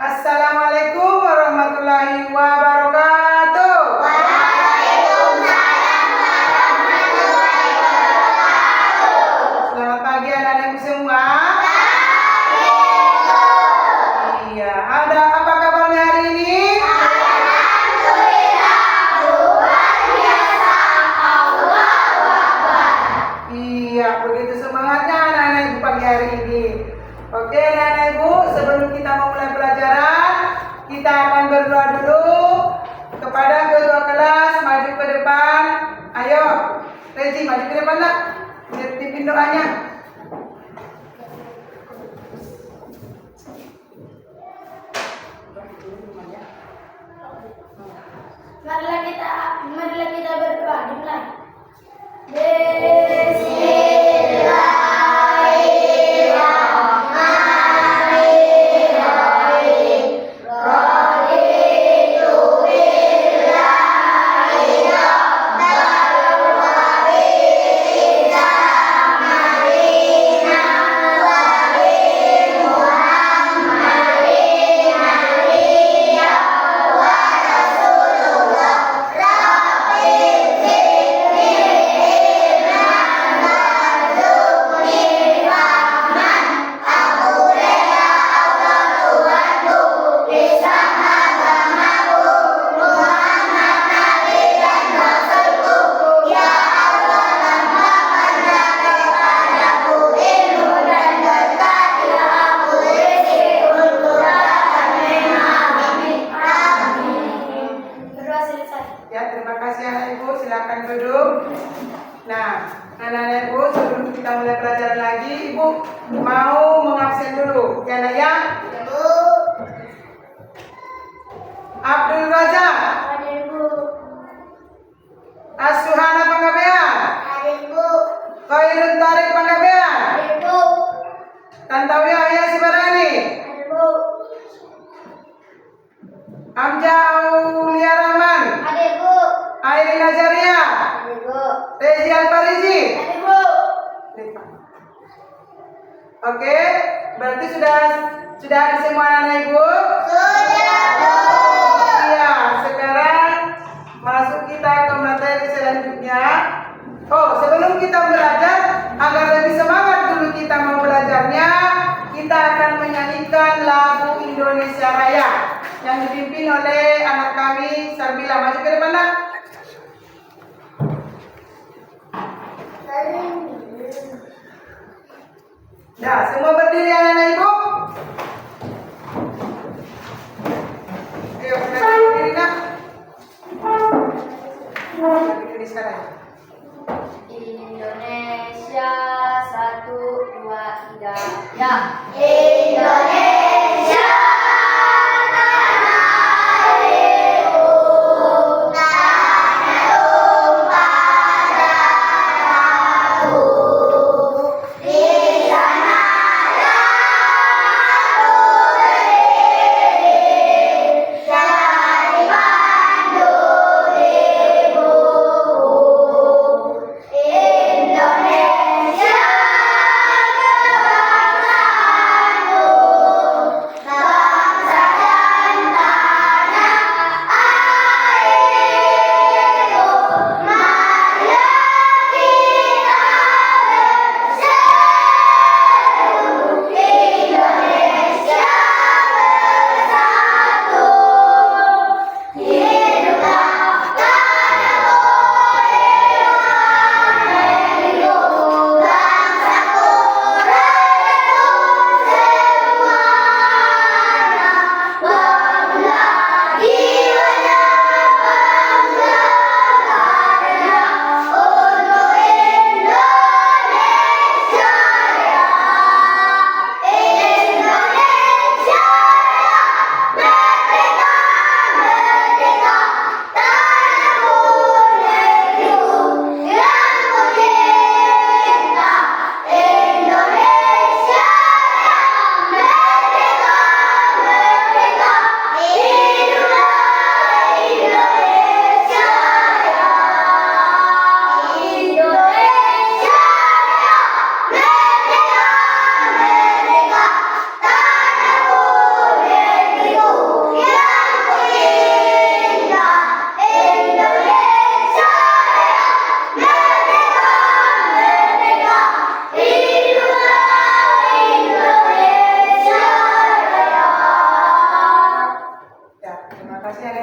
Assalamualaikum warahmatullahi wabarakatuh. Waalaikumsalam warahmatullahi wabarakatuh. Selamat pagi anak-anakku semua. Iya, ada apa kabarnya hari ini? Alhamdulillah, luar biasa. Allahu Akbar. Iya, begitu semangatnya anak-anak ibu pagi hari ini. Oke anak-anak ibu, sebelum kita memulai pelajaran, kita akan berdoa dulu kepada kedua kelas. Maju ke depan. Ayo, Rezi maju ke depan nak. Pimpin doanya. Marilah kita berdoa. Dimulai. Ya, terima kasih anak ibu, silakan duduk. Nah, anak-anak ibu, sebelum kita mulai pelajaran lagi, ibu mau mengabsen dulu. Ya, nak ya? Abdul Razak, Asuhana Panggabean, Khairun Tarik Panggabean, Tantowi Ayah Sibarani, Amja Aulia Rahman, Airin Najaria, Rezi Alfarizi. Oke, berarti sudah ada semua anak ibu? Iya, sekarang masuk kita ke materi selanjutnya. Oh, sebelum kita belajar, agar lebih semangat dulu kita mau belajarnya, kita akan menyanyikan lagu Indonesia Raya yang dipimpin oleh anak kami Sarbila. Maju ke depan nak. Ya, semua berdiri anak-anak ibu. Ayo, kita berdiri nak. Berdiri sekarang. Indonesia 1, 2, 3 ya. Indonesia tanah airku, tanah tumpah darahku. Di sanalah aku berdiri, jadi pandu ibu. Indonesia kebangsaan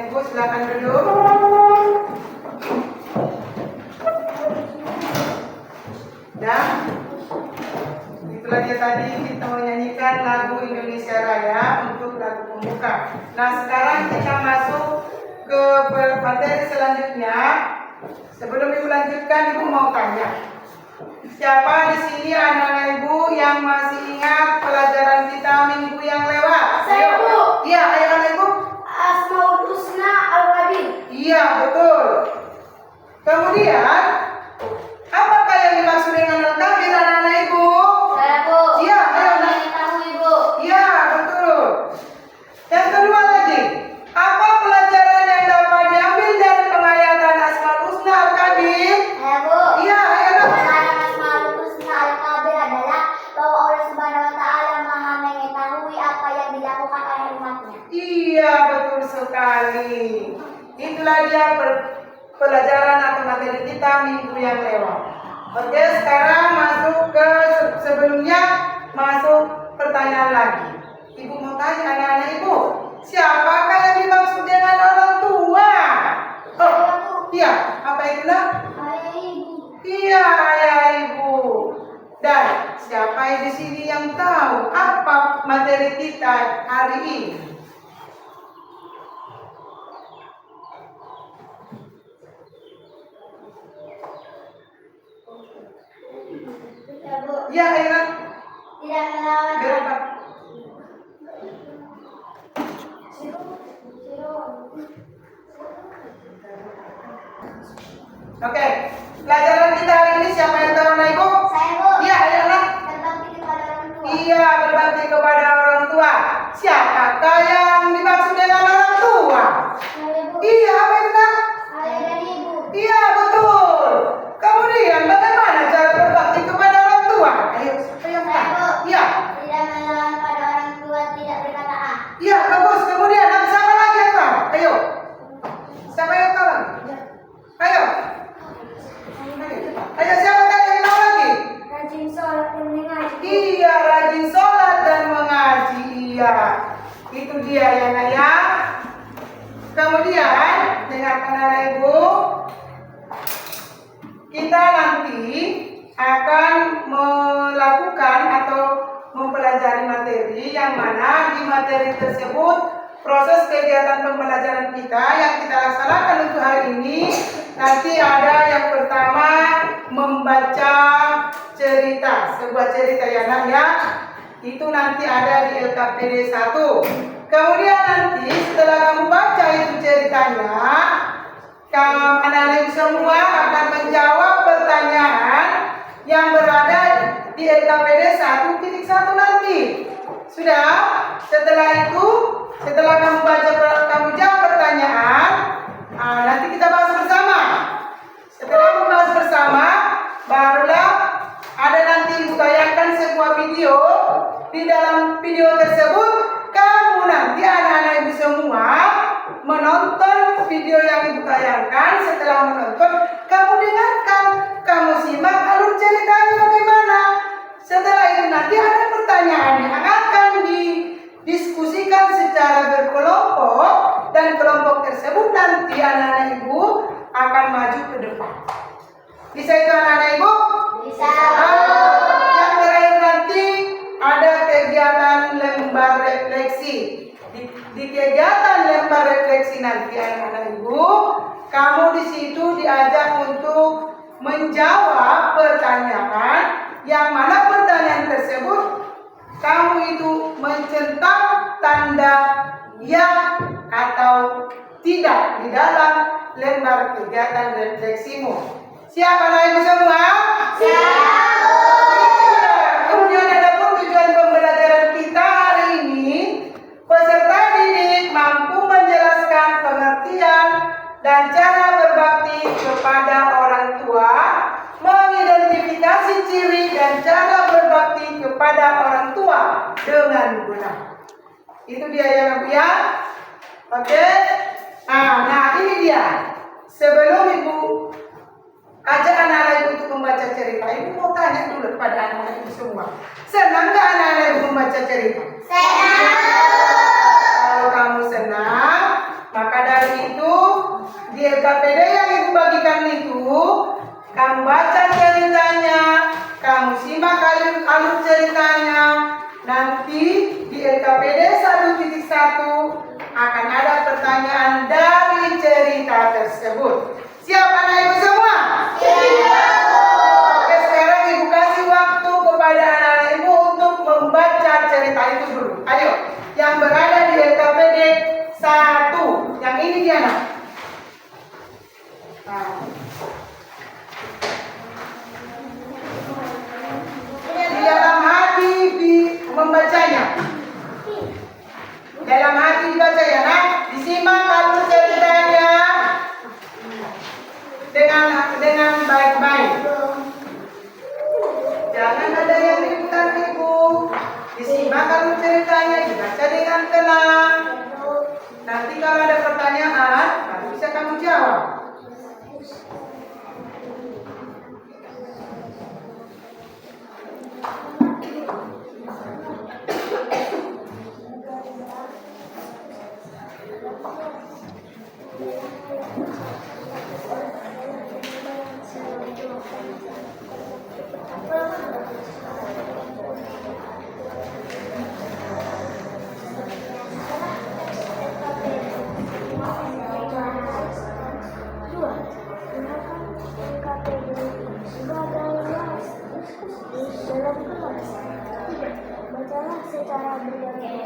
ibu silakan duduk. Dan itulah dia tadi kita menyanyikan lagu Indonesia Raya untuk lagu pembuka. Nah sekarang kita masuk ke materi selanjutnya. Sebelum ibu lanjutkan, ibu mau tanya, siapa di sini anak-anak ibu yang masih ingat pelajaran kita minggu yang lewat? Saya, Bu. Iya, ayo anak ibu. Asmaul Husna Al-Qadir. Iya, betul. Kemudian, apakah yang dimaksud dengan Al-Kabir anak-anak ibu? Saya, Bu. Iya, ayo nak. Mengetahui, Bu. Iya, betul. Yang kedua lagi, apa pelajaran yang dapat diambil dari penghayatan Asmaul Husna Al-Kabir? Saya, Bu. Iya, ayo nak. Pelajaran Asmaul Husna Al-Qadir adalah bahwa Allah Subhanahu wa taala Maha mengetahui apa yang dilakukan oleh umatnya. Iya, betul sekali. Itulah dia pelajaran atau materi kita minggu yang lewat. Oke, sekarang masuk ke sebelumnya masuk pertanyaan lagi. Ibu mau tanya anak-anak ibu, siapakah yang dimaksud dengan orang tua? Oh, iya, apa itu nak? Ayah ibu. Iya, ayah ibu. Dan siapa di sini yang tahu apa materi kita hari ini? Ya, Bu. Ya, Aira. Tidak melawan. Berapa? Oke, pelajaran kita hari ini siapa yang tahu anak ibu? Saya, Bu. Iya, ayo nak. Berbakti kepada orang tua. Iya, berbakti kepada orang tua. Siapakah yang dimaksud dengan orang tua? Saya, Bu. Iya, apa itu nak? Ayah dan ibu. Iya, betul. Kemudian bagaimana cara berbakti kepada orang tua? Ayo, siapa yang Saya, Bu. tahu? Iya, Tidak melawan pada orang tua, tidak berkata A. iya, bagus. Kemudian ada siapa lagi yang tahu? Ayo, siapa yang tahu? Ayo, ayo siapa tadi yang tahu lagi? Rajin sholat dan mengaji. Iya, rajin sholat dan mengaji. Iya, itu dia ya nak ya. Kemudian dengarkan anak ibu, kita nanti akan melakukan atau mempelajari materi yang mana di materi tersebut proses kegiatan pembelajaran kita yang kita laksanakan untuk hari ini nanti ada yang pertama membaca cerita, sebuah cerita ya nak ya. Itu nanti ada di LKPD 1. Kemudian nanti setelah kamu baca itu ceritanya, anak-anak semua akan menjawab pertanyaan yang berada di LKPD 1.1 nanti. Sudah? Setelah itu, setelah kamu baca, kamu jawab pertanyaan, nanti kita bahas bersama. Setelah membahas bersama, barulah ada nanti ditayangkan sebuah video. Di dalam video tersebut, kamu nanti anak-anak ibu semua menonton video yang ibu tayangkan. Setelah menonton, kamu dengarkan, kamu simak alur ceritanya bagaimana. Setelah itu nanti ada pertanyaan yang akan didiskusikan secara berkelompok dan kelompok tersebut nanti anak-anak ibu akan maju ke depan. Bisa itu anak-anak ibu? Bisa. Yang terakhir nanti ada kegiatan lembar refleksi. Di kegiatan lembar refleksi nanti anak-anak ibu, kamu di situ diajak untuk menjawab pertanyaan yang mana pertanyaan tersebut kamu itu mencentang tanda ya atau tidak di dalam lembar kegiatan refleksimu. Siap anak ibu semua? Siap. Kemudian ada pun tujuan pembelajaran kita hari ini, peserta didik mampu menjelaskan pengertian dan cara berbakti kepada orang tua, mengidentifikasi ciri dan cara berbakti kepada orang tua dengan benar. Itu dia ya Nabi ya. Oke. Nah ini dia. Sebelum ibu ajak anak-anak ibu untuk membaca cerita, ibu mau tanya dulu kepada anak-anak ibu semua. Senang gak anak-anak ibu membaca cerita? Senang. Kalau kamu senang, maka dari di LKPD yang ibu bagikan itu, kamu baca ceritanya, kamu simak alur ceritanya. Nanti di LKPD 1.1 akan ada pertanyaan dari cerita tersebut. Siap anak ibu semua? Siap. Oke, sekarang ibu kasih waktu kepada anak-anak ibu untuk membaca cerita itu dulu. Ayo, yang berada di LKPD 1. Yang ini dia nak. Nah. Di dalam hati membacanya. Dalam hati dibaca ya nak. Disimak alur ceritanya dengan baik-baik. Jangan ada yang ributan ibu. Disimak alur ceritanya, dibaca dengan tenang. Nanti kalau ada pertanyaan, baru bisa kamu jawab. Bacalah secara bergantian.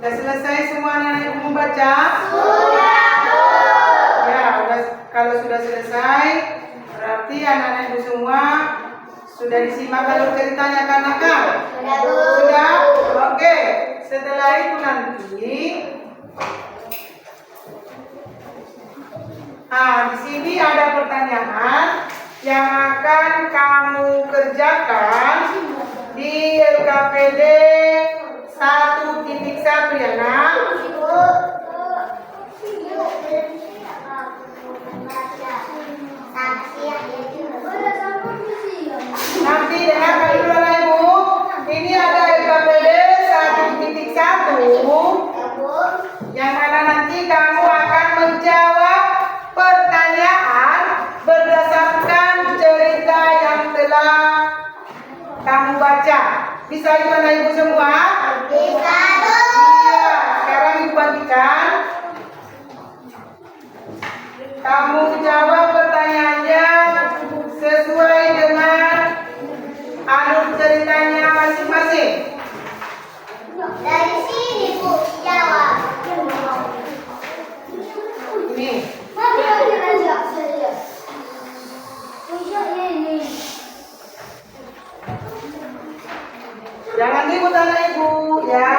Sudah selesai semua anak-anak ibu membaca? Ya, kalau sudah selesai, berarti anak-anak ibu semua sudah disimak alur ceritanya kan nakal? Sudah? Oke. Setelah itu nanti, di sini ada pertanyaan yang akan kamu kerjakan di LKPD 1.1 ya nak? Nanti dengarkan dulu anak ibu. Ini ada LKPD 1.1 yang mana nanti kamu akan menjawab pertanyaan berdasarkan cerita yang telah kamu baca. Bisa itu anak ibu semua? Bisa. Iya. Sekarang ibu bagikan. Kamu jawab pertanyaannya sesuai dengan alur ceritanya masing-masing. Dari sini Bu jawab. Ini. Jangan ribut anak ibu ya.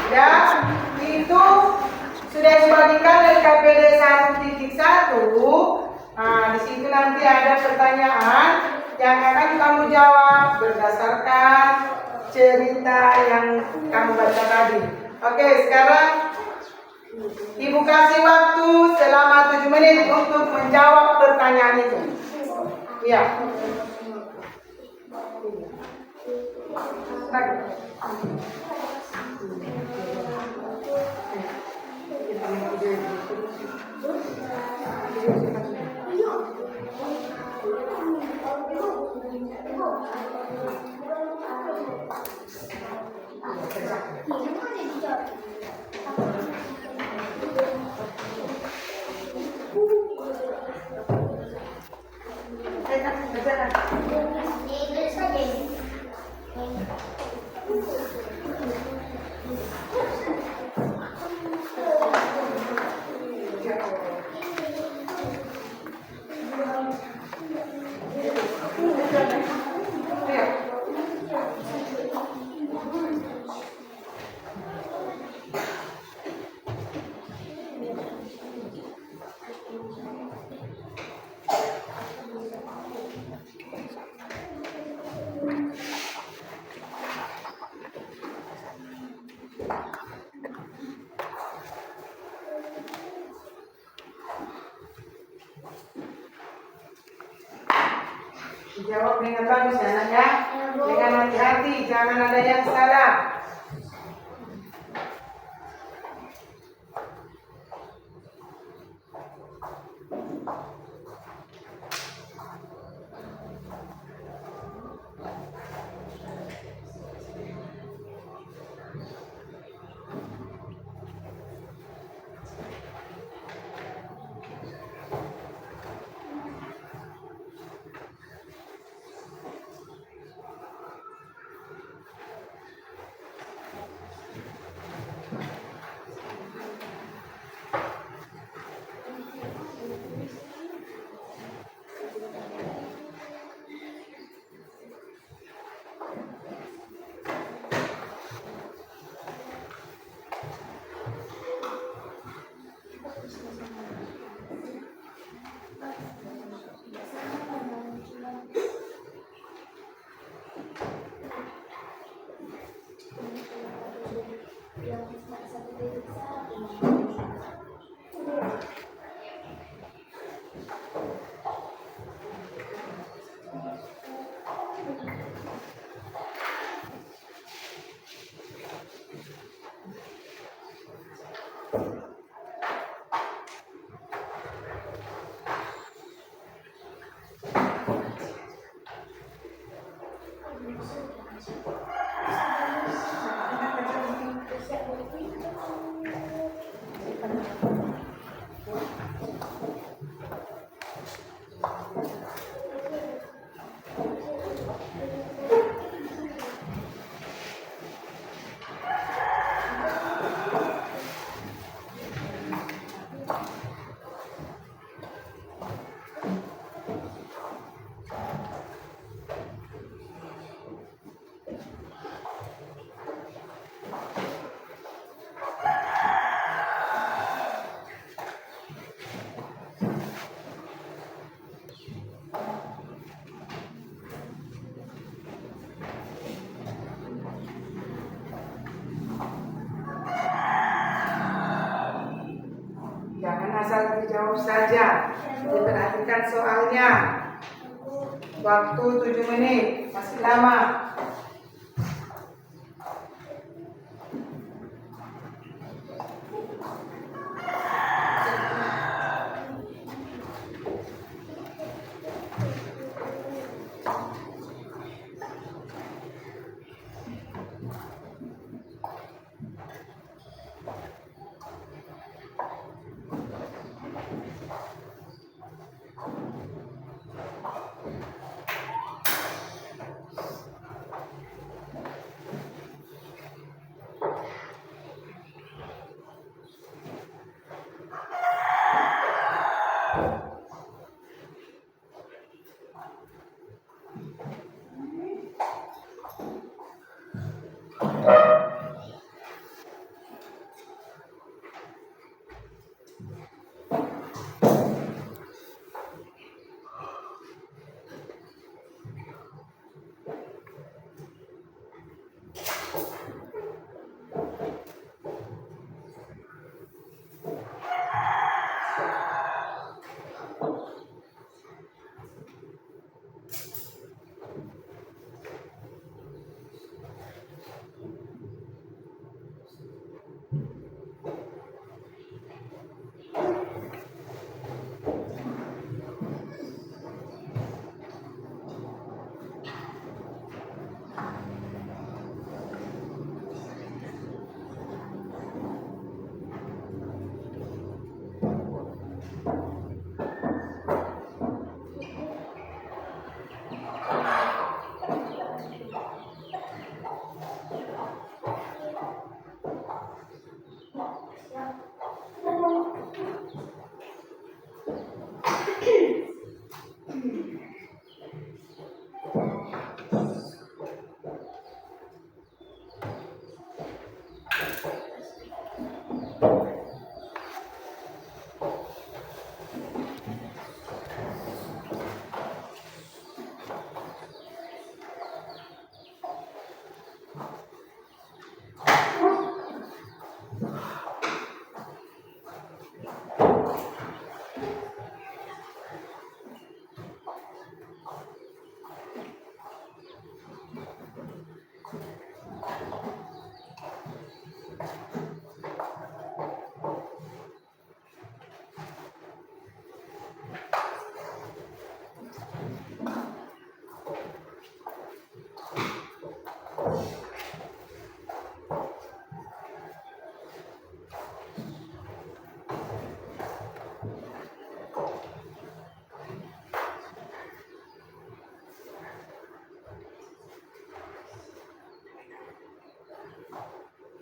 Ya, itu sudah dibagikan LKPD 1.1. Nah, di situ nanti ada pertanyaan yang akan kamu jawab berdasarkan cerita yang kamu baca tadi. Oke, sekarang Ibu kasih waktu selama 7 menit untuk menjawab pertanyaan itu. Iya. Jawab dengan bagus ya anak ya. Dengan hati-hati, jangan ada yang salah. soalnya. Waktu 7 menit, masih lama.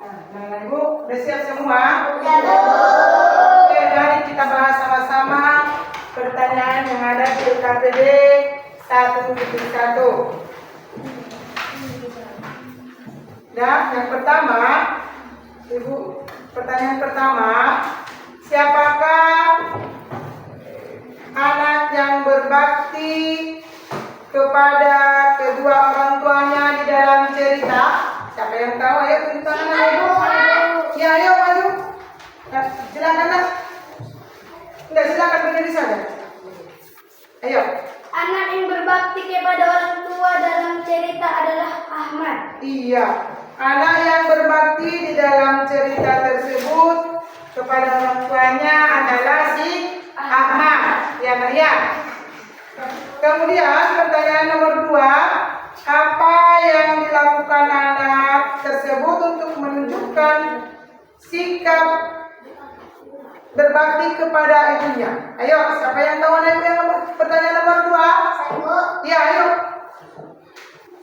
Nah, Ibu, udah siap semua? Ya, Bu. Oke, mari kita bahas sama-sama pertanyaan yang ada di KPD 1.1. Nah, yang pertama, Ibu, pertanyaan pertama, siapakah anak yang berbakti kepada kedua orang tuanya di dalam cerita? Siapa yang tahu? Ayo tunjuk tangan, Ibu. Ya, ayo maju. Nah, silakan, Nak. Enggak, silakan berdiri saja. Ayo. Anak yang berbakti kepada orang tua dalam cerita adalah Ahmad. Iya. Anak yang berbakti di dalam cerita tersebut kepada orang tuanya adalah si Ahmad. Ya, Nak, ya. Kemudian pertanyaan nomor 2, apa yang dilakukan anak tersebut untuk menunjukkan sikap berbakti kepada ibunya? Ayo, siapa yang tahu anak yang pertanyaan nomor 2? Saya, Ya, ayo.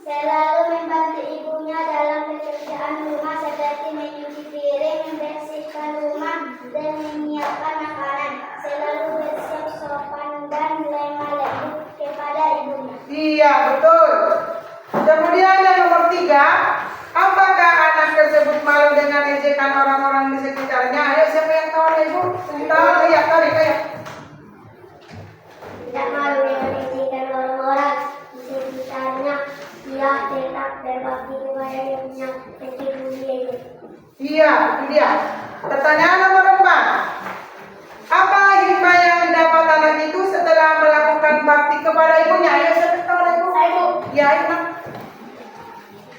selalu membantu ibunya dalam pekerjaan rumah seperti menyuci piring, membersihkan rumah, dan menyiapkan makanan. Selalu bersikap sopan dan lemah lembut kepada ibunya. Iya, betul. Kemudian yang nomor 3, apakah anak tersebut malu dengan ejekan orang-orang di sekitarnya? Ayo, siapa yang tahu, Ibu? Tahu, ya, tarik, ayo. Tidak malu dengan ejekan orang-orang di sekitarnya. Dia tetap berbakti kepada ibunya meskipun dia itu. Iya, itu dia. Pertanyaan nomor 4, apa hikmah yang didapat anak itu setelah melakukan Ya, Nak.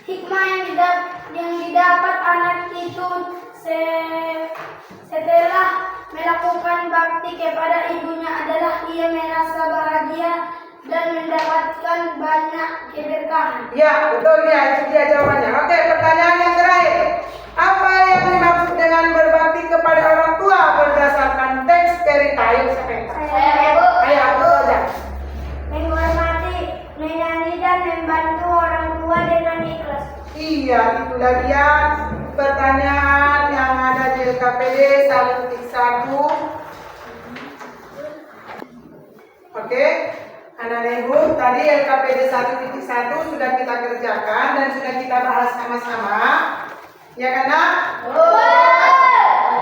Hikmah yang didapat anak itu setelah melakukan bakti kepada ibunya adalah ia merasa bahagia dan mendapatkan banyak keberkahan. Ya, betul ya, itu dia jawabannya. Oke, pertanyaan yang terakhir. Apa yang dimaksud dengan berbakti kepada orang tua berdasarkan teks cerita? Ayo, siapa yang tahu? Saya, Bu. Ayo, aku saja. Menghormati, menyanyi dan membantu orang tua dengan ikhlas. Iya, itulah dia pertanyaan yang ada di LKPD 1.1. Oke, anak-anak ibu, tadi LKPD 1.1 sudah kita kerjakan dan sudah kita bahas sama-sama. Ya kan, Nak?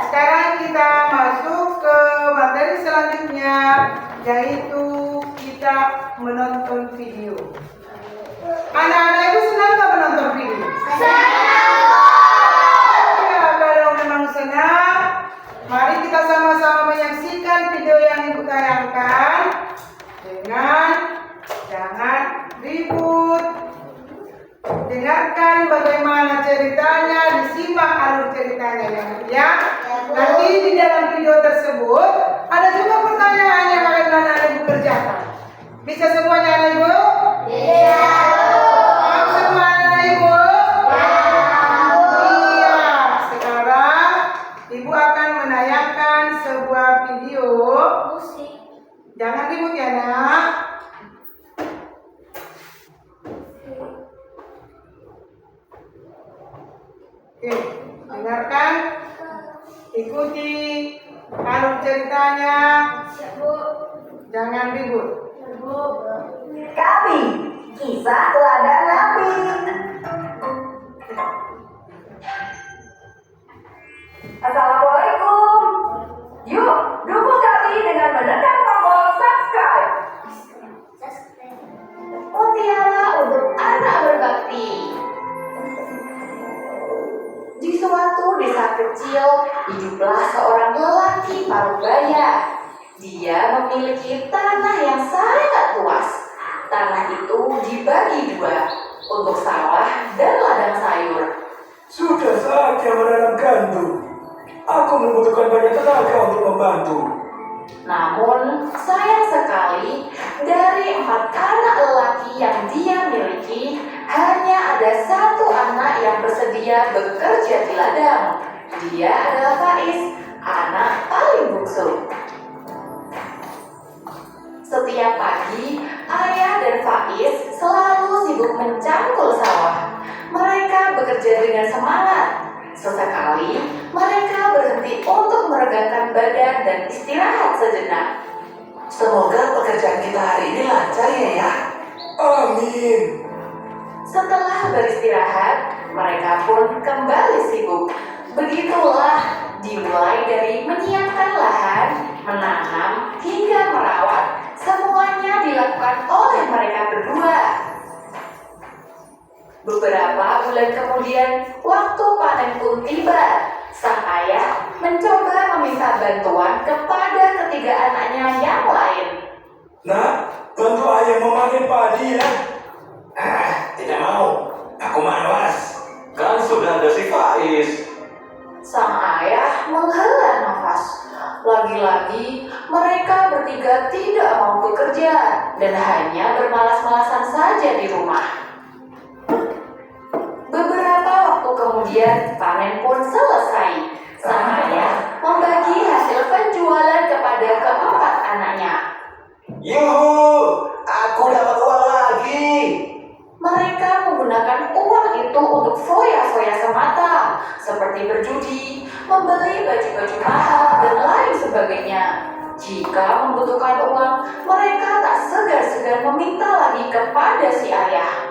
Sekarang kita masuk ke materi selanjutnya, yaitu kita menonton video. Anak-anak ibu senang nggak menonton video? Ya, kalau memang senang, mari kita sama-sama menyaksikan video yang ibu tayangkan dengan jangan ribut. Dengarkan bagaimana ceritanya, disimak alur ceritanya ya. Nanti di dalam video tersebut ada juga pertanyaan yang akan anak-anak ibu kerjakan. Bisa semuanya anak ibu? Iya. Mau semua anak ibu? Iya. Sekarang ibu akan menayangkan sebuah video. Musik. Jangan ribut ya, Nak. Oke, dengarkan, ikuti alur ceritanya, jangan ribut. Kami, kisah teladan Nabi. Assalamualaikum. Yuk, dukung kami dengan menekan tombol subscribe. Mutiara untuk anak berbakti. Di suatu desa kecil, hiduplah seorang lelaki paruh baya. Dia memiliki tanah yang sangat luas. Tanah itu dibagi dua, untuk sawah dan ladang sayur. Sudah saatnya menanam gandum. Aku membutuhkan banyak tenaga untuk membantu. Namun, sayang sekali, dari 4 anak lelaki yang dia miliki, hanya ada 1 anak yang bersedia bekerja di ladang. Dia adalah Faiz, anak paling bungsu. Setiap pagi, ayah dan Faiz selalu sibuk mencangkul sawah. Mereka bekerja dengan semangat. Sesekali, mereka berhenti untuk meregangkan badan dan istirahat sejenak. Semoga pekerjaan kita hari ini lancar ya. Amin. Setelah beristirahat, mereka pun kembali sibuk. Begitulah dimulai dari menyiapkan lahan, menanam, hingga merawat. Semuanya dilakukan oleh mereka berdua. Beberapa bulan kemudian, waktu panen pun tiba. Sang ayah mencoba meminta bantuan kepada ketiga anaknya yang lain. Nak, bantu ayah memanen padi ya. Tidak mau. Aku malas. Kan sudah ada si Faiz. Sang ayah menghela nafas. Lagi-lagi, mereka bertiga tidak mau bekerja dan hanya bermalas-malasan saja di rumah. Beberapa waktu kemudian, panen pun selesai. Sang ayah membagi hasil penjualan kepada keempat anaknya. Yuhu, aku dapat uang lagi. Mereka menggunakan uang itu untuk foya-foya semata, seperti berjudi, membeli baju-baju mahal, dan lain sebagainya. Jika membutuhkan uang, mereka tak segan-segan meminta lagi kepada si ayah.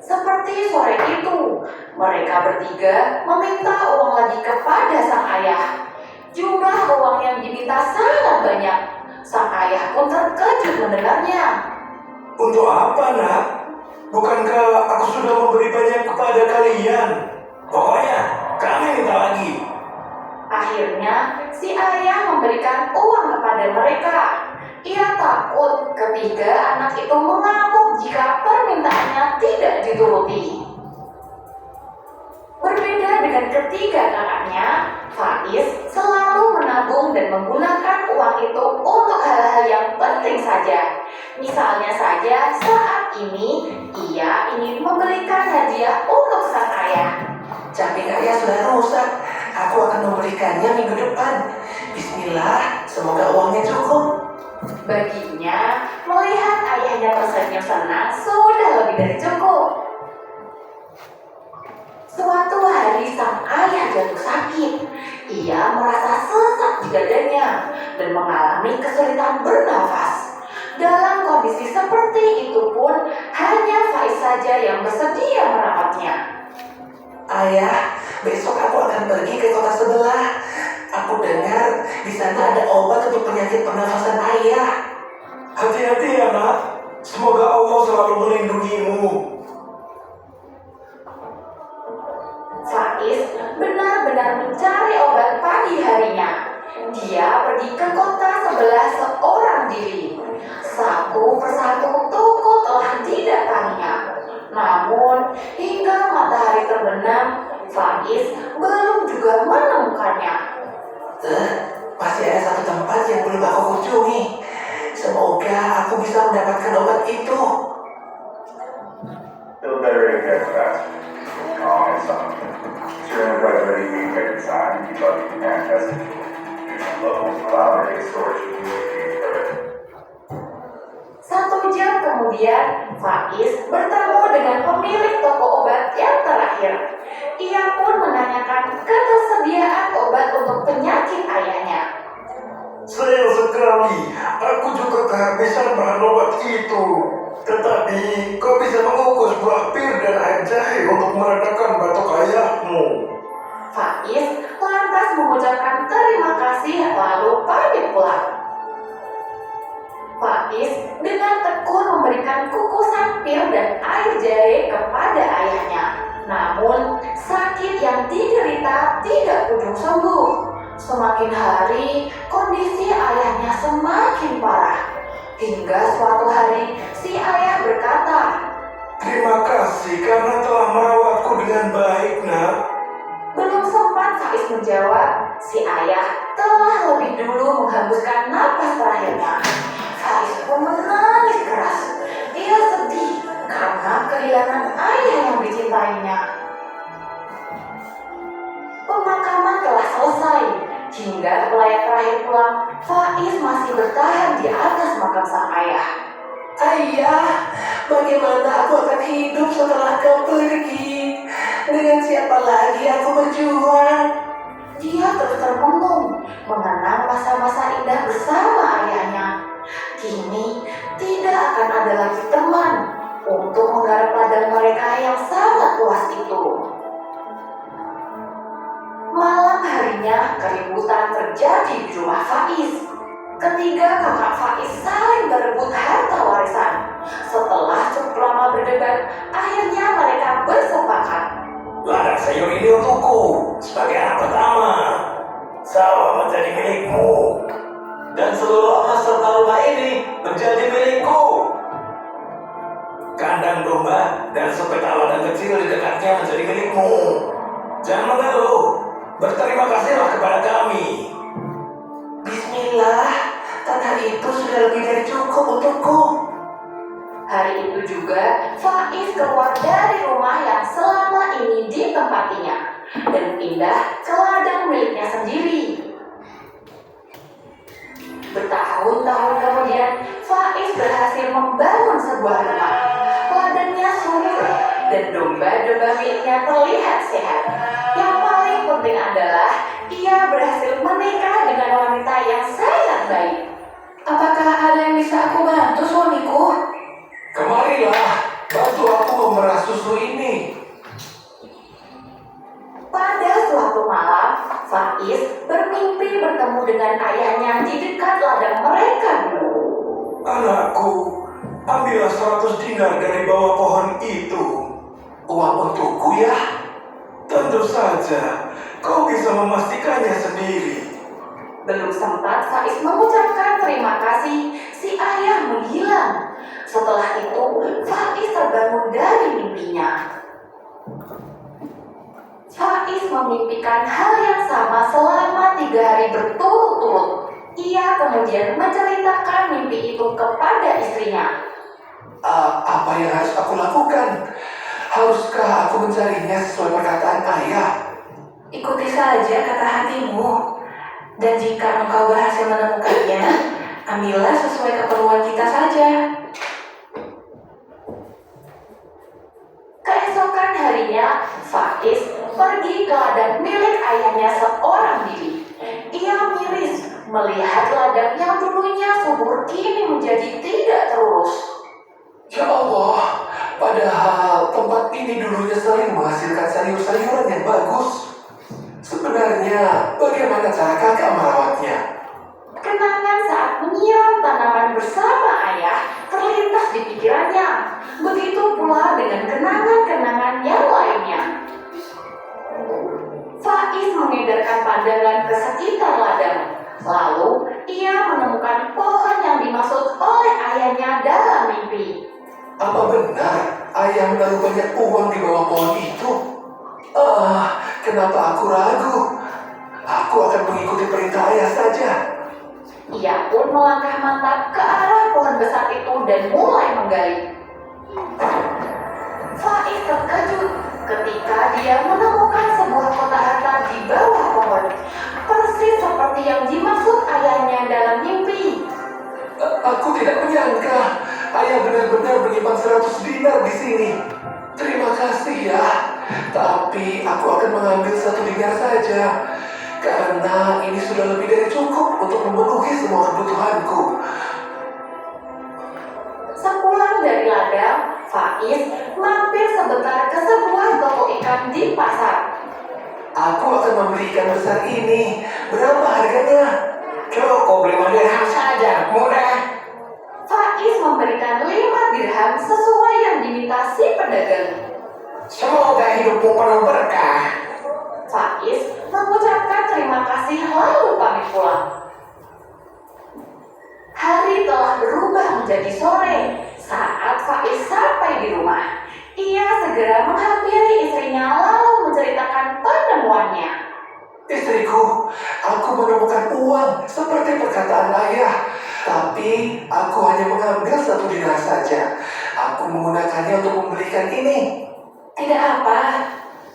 Seperti sore itu, mereka bertiga meminta uang lagi kepada sang ayah. Jumlah uang yang diminta sangat banyak. Sang ayah pun terkejut mendengarnya. Untuk apa, Nak? Bukankah aku sudah memberi banyak kepada kalian? Pokoknya, kami minta lagi. Akhirnya, si ayah memberikan uang kepada mereka. Ia takut ketiga anak itu mengamuk jika permintaannya tidak dituruti. Berbeda dengan ketiga kakaknya, Faiz selalu menabung dan menggunakan uang itu untuk hal-hal yang penting saja. Misalnya saja saat ini ia ingin membelikan hadiah untuk sang ayah. Caping ayah sudah rusak. Aku akan membelikannya minggu depan. Bismillah, semoga uangnya cukup. Baginya, melihat ayahnya tersenyum senang sudah lebih dari cukup. Suatu hari sang ayah jatuh sakit. Ia merasa sesak di dadanya dan mengalami kesulitan bernafas. Dalam kondisi seperti itu pun, hanya Faiz saja yang bersedia merawatnya. Ayah, besok aku akan pergi ke kota sebelah. Aku dengar di sana ada obat untuk penyakit pernafasan ayah. Hati-hati ya, Nak. Semoga Allah selalu melindungimu. Faiz benar-benar mencari obat pagi harinya. Dia pergi ke kota sebelah seorang diri. Satu persatu toko telah didatanginya. Namun, hingga matahari terbenam, Faiz belum juga menemukannya. Masih ada satu tempat yang belum aku kunjungi. Semoga aku bisa mendapatkan obat itu. Feel better if you fast. Strong and soft. Sure, gradually we get inside, you love you fantastic. Local cloud area storage. Satu jam kemudian, Faiz bertemu dengan pemilik toko obat yang terakhir. Ia pun menanyakan ketersediaan obat untuk penyakit ayahnya. Sayang sekali, aku juga kehabisan bahan obat itu. Tetapi, kau bisa mengukus buah pir dan air jahe untuk meredakan batuk ayahmu. Faiz lantas mengucapkan terima kasih lalu pamit pulang. Faiz dengan tekun memberikan kukusan pir dan air jahe kepada ayahnya. Namun, sakit yang diderita tidak kunjung sembuh. Semakin hari, kondisi ayahnya semakin parah. Hingga suatu hari, si ayah berkata, Terima kasih karena telah merawatku dengan baik, Nak. belum sempat Faiz menjawab, si ayah telah lebih dulu menghembuskan napas terakhirnya. Faiz pun menangis keras. Ia sedih karena kehilangan ayah yang dicintainya. Pemakaman telah selesai. Hingga pelayan terakhir pulang, Faiz masih bertahan di atas makam sang ayah. Ayah, bagaimana aku akan hidup setelah kau pergi? Dengan siapa lagi aku berjuang? Dia terus termenung, mengenang masa-masa indah bersama ayahnya. Kini tidak akan ada lagi teman untuk menggarap ladang mereka yang sangat luas itu. Malam harinya keributan terjadi di rumah Faiz. Ketiga kakak Faiz saling berebut harta warisan. Setelah cukup lama berdebat, akhirnya mereka bersepakat. Ladang sayur ini untukku sebagai anak pertama. Sawah menjadi milikmu. Dan seluruh emas serta rumah ini menjadi milikku. Kandang domba dan sepetak ladang kecil di dekatnya menjadi milikmu. Jangan mengeluh. Berterima kasihlah kepada kami. Bismillah, tanah itu sudah lebih dari cukup untukku. Hari itu juga Faiz keluar dari rumah yang selama ini ditempatinya dan pindah ke ladang miliknya sendiri. Bertahun-tahun kemudian, Faiz berhasil membangun sebuah rumah. Ladangnya subur dan domba-domba miliknya terlihat sehat. Yang paling penting adalah ia berhasil menikah dengan wanita yang sangat baik. Apakah ada yang bisa aku bantu, suamiku? Kemarilah, bantu aku memerah susu ini. Pada suatu malam, Faiz bermimpi bertemu dengan ayahnya di dekat ladang mereka dulu. Anakku, ambillah 100 dinar dari bawah pohon itu. Uang untukku ya? Tentu saja, kau bisa memastikannya sendiri. Belum sempat Faiz mengucapkan terima kasih, si ayah menghilang. Setelah itu, istrinya. Faiz memimpikan hal yang sama selama 3 hari berturut-turut. Ia kemudian menceritakan mimpi itu kepada istrinya. Apa yang harus aku lakukan? Haruskah aku mencarinya sesuai perkataan ayah? Ikuti saja kata hatimu. Dan jika engkau berhasil menemukannya, ambillah sesuai keperluan kita saja. Keesokan harinya, Faiz pergi ke ladang milik ayahnya seorang diri. Ia miris melihat ladang yang dulunya subur kini menjadi tidak terurus. Ya Allah, padahal tempat ini dulunya sering menghasilkan sayur-sayuran yang bagus. Sebenarnya, bagaimana cara kakak merawatnya? Kenangan saat menyiram tanaman bersama ayah terlintas di pikirannya. Begitu pula dengan kenangan-kenangan yang lainnya. Faiz mengedarkan pandangan ke sekitar ladang. Lalu, ia menemukan pohon yang dimaksud oleh ayahnya dalam mimpi. Apa benar ayah menaruh banyak uang di bawah pohon itu? Kenapa aku ragu? Aku akan mengikuti perintah ayah saja. Ia pun melangkah mantap ke arah pohon besar itu dan mulai menggali. Faiz terkejut ketika dia menemukan sebuah kotak harta di bawah pohon, persis seperti yang dimaksud ayahnya dalam mimpi. Aku tidak menyangka ayah benar-benar menyimpan 100 dinar di sini. Terima kasih ya. Tapi aku akan mengambil 1 dinar saja. Karena ini sudah lebih dari cukup untuk memenuhi semua kebutuhanku. Sepulang dari ladang, Faiz mampir sebentar ke sebuah toko ikan di pasar. Aku akan membeli ikan besar ini. Berapa harganya? Cukup 5 dirham saja, murah. Faiz memberikan 5 dirham sesuai yang diminta si pedagang. Semoga hidupmu penuh berkah. Faiz mengucapkan terima kasih lalu pamit pulang. Hari telah berubah menjadi sore. Saat Faiz sampai di rumah, ia segera menghampiri istrinya lalu menceritakan penemuannya. Istriku, aku menemukan uang seperti perkataan ayah. Tapi aku hanya mengambil 1 dinar saja. Aku menggunakannya untuk membelikan ini. Tidak apa,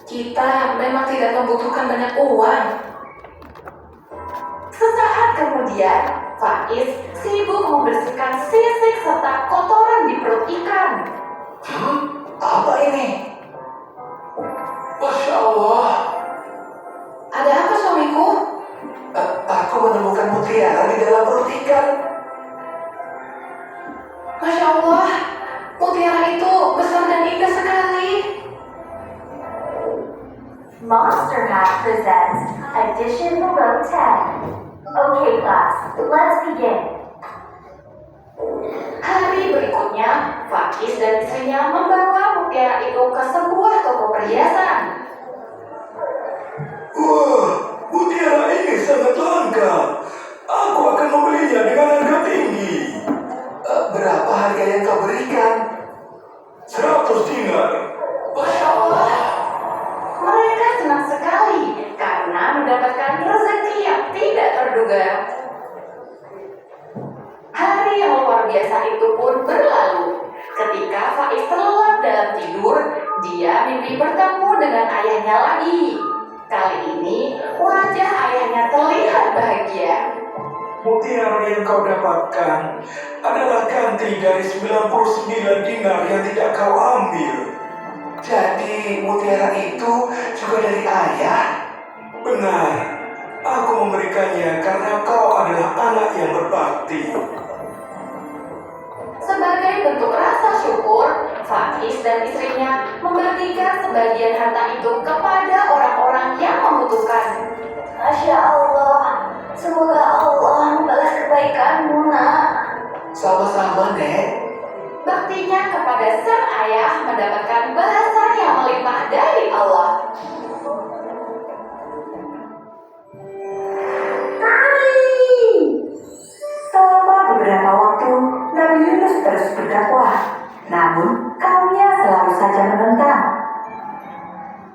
kita memang tidak membutuhkan banyak uang. Sesaat kemudian, Faiz sibuk membersihkan sisik serta kotoran di perut ikan. Apa ini? Masya Allah. Ada apa suamiku? Aku menemukan mutiara di dalam perut ikan. Masya Allah, mutiara itu besar dan indah sekali. Monster Math presents Addition Below 10. Okay class, let's begin. Hari berikutnya, Faiz dan istrinya membawa mutiara itu ke sebuah toko perhiasan. Wah, mutiara ini sangat langka. Aku akan membelinya dengan harga tinggi. Berapa harga yang kau berikan? 100 dinar. Masya Allah. Mereka senang sekali karena mendapatkan rezeki yang tidak terduga. Hari yang luar biasa itu pun berlalu. Ketika Faiz terlelap dalam tidur, dia mimpi bertemu dengan ayahnya lagi. Kali ini, wajah ayahnya terlihat bahagia. Mutiara yang kau dapatkan adalah ganti dari 99 dinar yang tidak kau ambil. Jadi mutiara itu juga dari ayah? Benar. Aku memberikannya karena kau adalah anak yang berbakti. Sebagai bentuk rasa syukur, Faiz dan istrinya membagikan sebagian harta itu kepada orang-orang yang membutuhkan. Masya Allah, semoga Allah membalas kebaikanmu, nak. Sama-sama, Nek. Baktinya kepada sang ayah mendapatkan balasan yang melimpah dari Allah. Selama beberapa waktu, Nabi Yunus terus berdakwah. Namun Namun, kaumnya selalu saja menentang.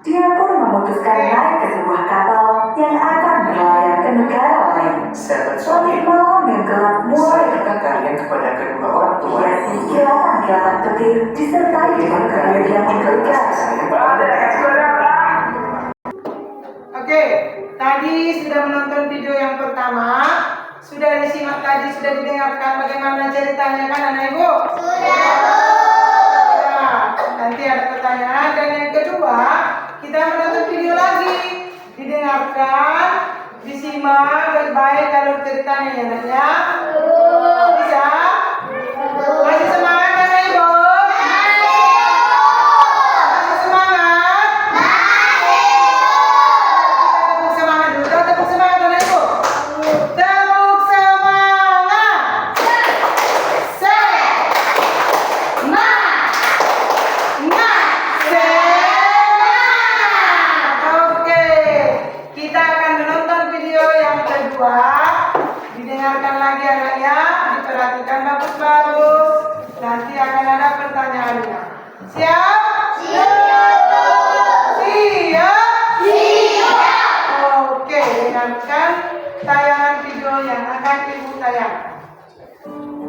Dia pun memutuskan naik ke sebuah kapal yang akan berlayar ke negara lain. Sahabat Langit Solid, malam yang gelap mulai sayangkah kalian kepada kedua orang tua Dia dan guru? kilatan-kilatan petir disertai dengan Kalian kemudian menunjukkan memberikan. kasih sayang kepada Oke, tadi sudah menonton video yang pertama, sudah disimak tadi, sudah didengarkan bagaimana ceritanya kan anak ibu? Sudah. Nanti ada pertanyaan dan yang kedua kita menonton video lagi, didengarkan, disimak baik-baik kalau ceritanya ya nak ya. Bisa? Masih semangat kan ibu? Masih semangat? Tepuk semangat dulu. Tepuk semangat kan ibu? Tepuk semangat. Oke, kita akan menonton video yang kedua. Didengarkan lagi anaknya, diperhatikan bagus-bagus. Nanti akan ada pertanyaannya. Siap? Siap. Oke, dengarkan tayangan video yang akan ibu tayangkan.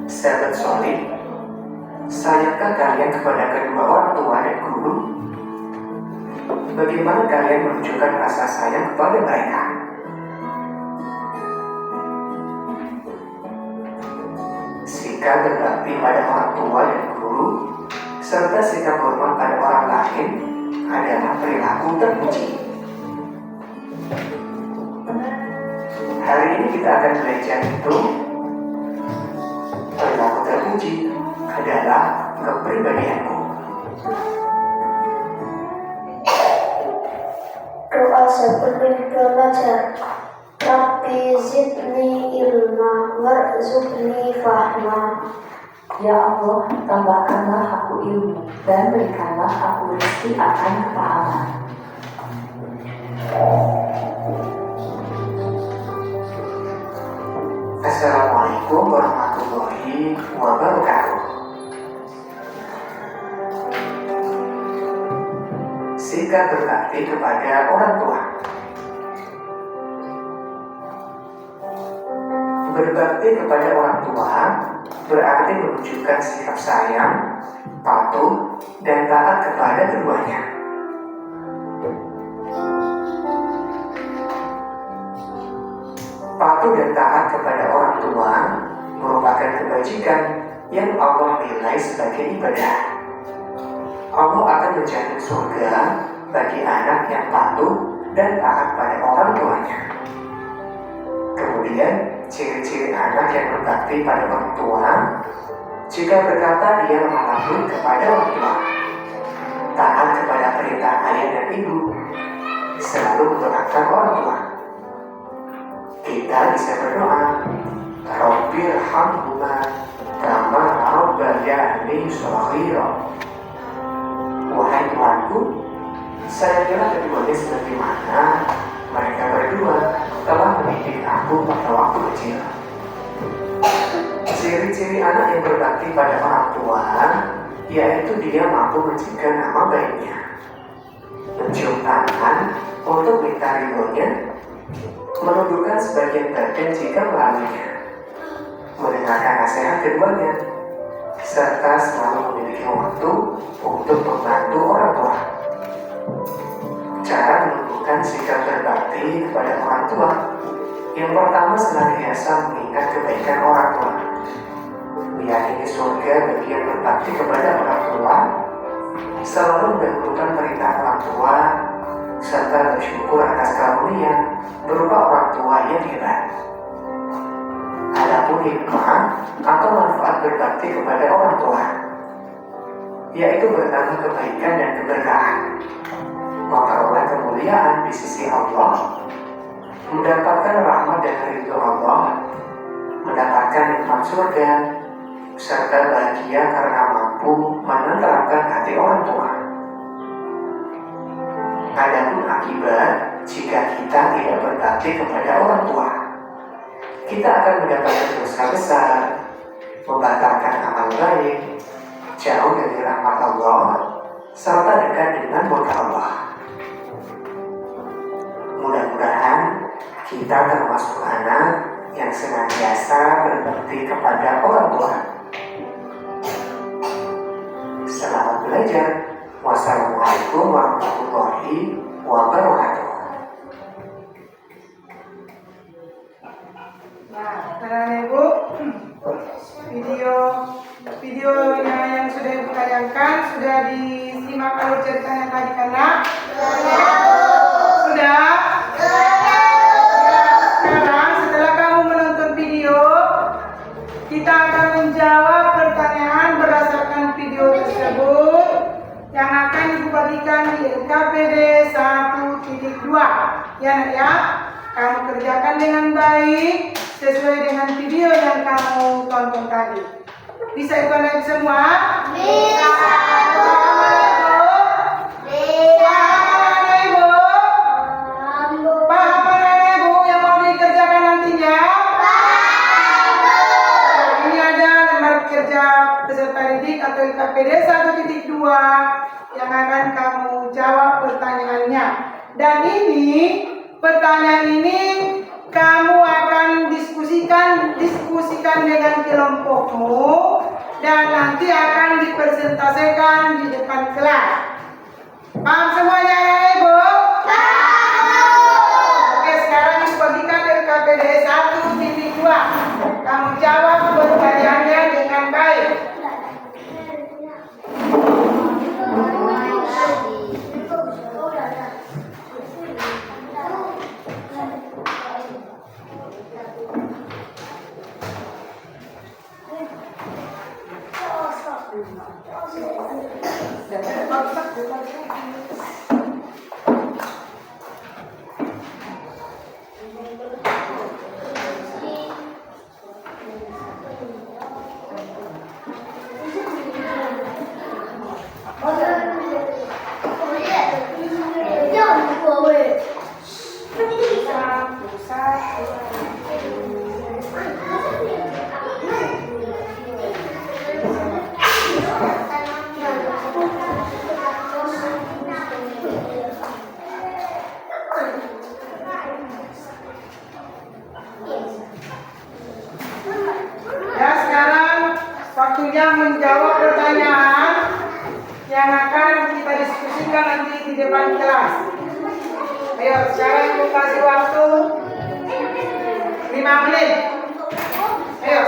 Sahabat Solid, sayangkah kalian kepada kedua orang tua dan guru? Bagaimana kalian menunjukkan rasa sayang kepada mereka? Sikap berbakti pada orang tua dan guru, serta sikap hormat pada orang lain adalah perilaku terpuji. Hari ini kita akan belajar itu perilaku terpuji adalah kepribadianku. Doa sebelum belajar. Rabbi zidni ilma warzuqni fahma. Ya Allah, tambahkanlah aku ilmu dan berikanlah aku rezeki akan kepahaman. Assalamualaikum warahmatullahi wabarakatuh. Sikap berbakti kepada orang tua. Berbakti kepada orang tua berarti menunjukkan sikap sayang, patuh, dan taat kepada keduanya. Patuh dan taat kepada orang tua merupakan kebajikan yang Allah nilai sebagai ibadah. Allah akan menjamin surga bagi anak yang patuh dan taat pada orang tuanya. Kemudian, ciri-ciri anak yang berbakti pada orang tua, jika berkata dia lemah lembut kepada orang tua, taat kepada perintah ayah dan ibu, selalu mendoakan orang tua. Kita bisa berdoa, Rabbirhamhuma kama rabbayani shaghira. Wahai Tuhanku, sayangilah keduanya sebagaimana mereka berdua telah mendidik aku pada waktu kecil. Ciri-ciri anak yang berbakti pada orang tua yaitu dia mampu mencegah nama baiknya, mencium tangan untuk minta ridhonya, menundukkan sebagian badan jika melaluinya, mendengarkan nasihat keduanya, serta selalu memiliki waktu untuk membantu orang tua. Cara menunjukkan sikap berbakti kepada orang tua. Yang pertama, senantiasa mengingat kebaikan orang tua, meyakini surga bagi yang berbakti kepada orang tua, selalu mendahulukan perintah orang tua, serta bersyukur atas karunia berupa orang tua yang hebat. Adapun hikmah atau manfaat berbakti kepada orang tua, yaitu bertambah kebaikan dan keberkahan, memperoleh kemuliaan di sisi Allah, mendapatkan rahmat dan ridho Allah, mendapatkan nikmat surga, serta bahagia karena mampu menenteramkan hati orang tua. Adapun akibat jika kita tidak berbakti kepada orang tua, kita akan mendapatkan dosa besar, membatalkan amal baik, jauh dari rahmat Allah, serta dekat dengan murka Allah. Mudah-mudahan kita termasuk anak yang senantiasa berbakti kepada orang tua. Selamat belajar. Wassalamualaikum warahmatullahi wabarakatuh. Nah, anak-anak Ibu, videonya yang sudah Ibu tayangkan sudah disimak alur ceritanya tadi karena sudah. Sekarang setelah kamu menonton video, kita akan menjawab pertanyaan berdasarkan video tersebut yang akan Ibu bagikan di LKPD 1.2. Ya, Nak ya. Kamu kerjakan dengan baik sesuai dengan video yang kamu tonton tadi. Bisa Ibu anak semua? Bisa. Bisa. Ibu? Paham anak Ibu yang mau dikerjakan nantinya? Nah, ini ada lembar kerja peserta didik atau LKPD 1.2 yang akan kamu jawab pertanyaannya. Dan pertanyaan ini kamu akan diskusikan dengan kelompokmu dan nanti akan dipresentasikan di depan kelas. Paham semuanya ya Ibu? Oke, sekarang Ibu bagikan LKPD 1.2. Kamu jawab pertanyaannya dengan baik. Ya, sekarang waktunya menjawab pertanyaan yang akan kita diskusikan nanti di depan kelas. Ayo, sekarang Ibu kasih waktu 5 menit. Ayo.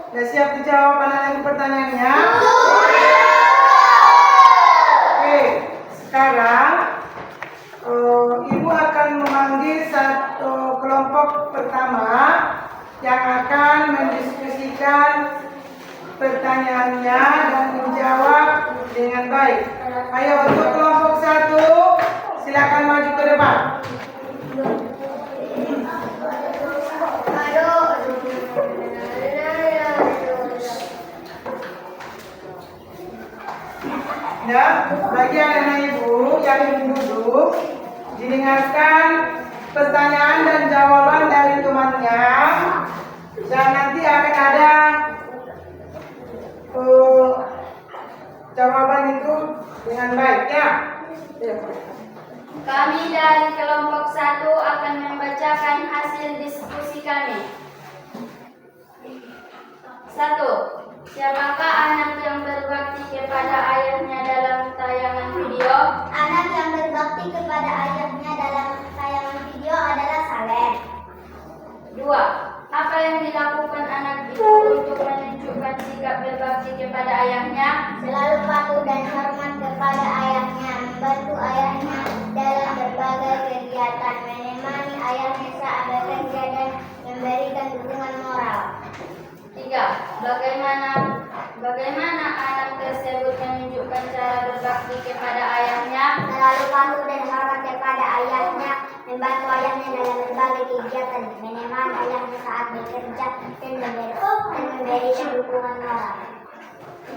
Sudah siap dijawab anak ibu pertanyaannya? Oke, sekarang ibu akan memanggil satu kelompok pertama yang akan mendiskusikan pertanyaannya dan menjawab dengan baik. Ayo untuk kelompok satu, silakan maju ke depan. Ya, bagi anak ibu yang ingin duduk, didengarkan pertanyaan dan jawaban dari temannya, dan nanti akan ada jawaban itu dengan baik ya. Kami dari kelompok 1 akan membacakan hasil diskusi kami. 1. Siapakah anak yang berbakti kepada ayahnya dalam tayangan video? Anak yang berbakti kepada ayahnya dalam tayangan video adalah Saleh. 2. Apa yang dilakukan anak itu untuk menunjukkan sikap berbakti kepada ayahnya? Selalu patuh dan hormat kepada ayahnya, membantu ayahnya dalam berbagai kegiatan, menemani ayahnya saat bekerja dan memberikan dukungan moral. 3. Bagaimana anak tersebut menunjukkan cara berbakti kepada ayahnya? Selalu patuh dan hormat kepada ayahnya, membantu ayahnya dalam berbagai kegiatan, menemani ayahnya saat bekerja dan memberikan dukungan moral.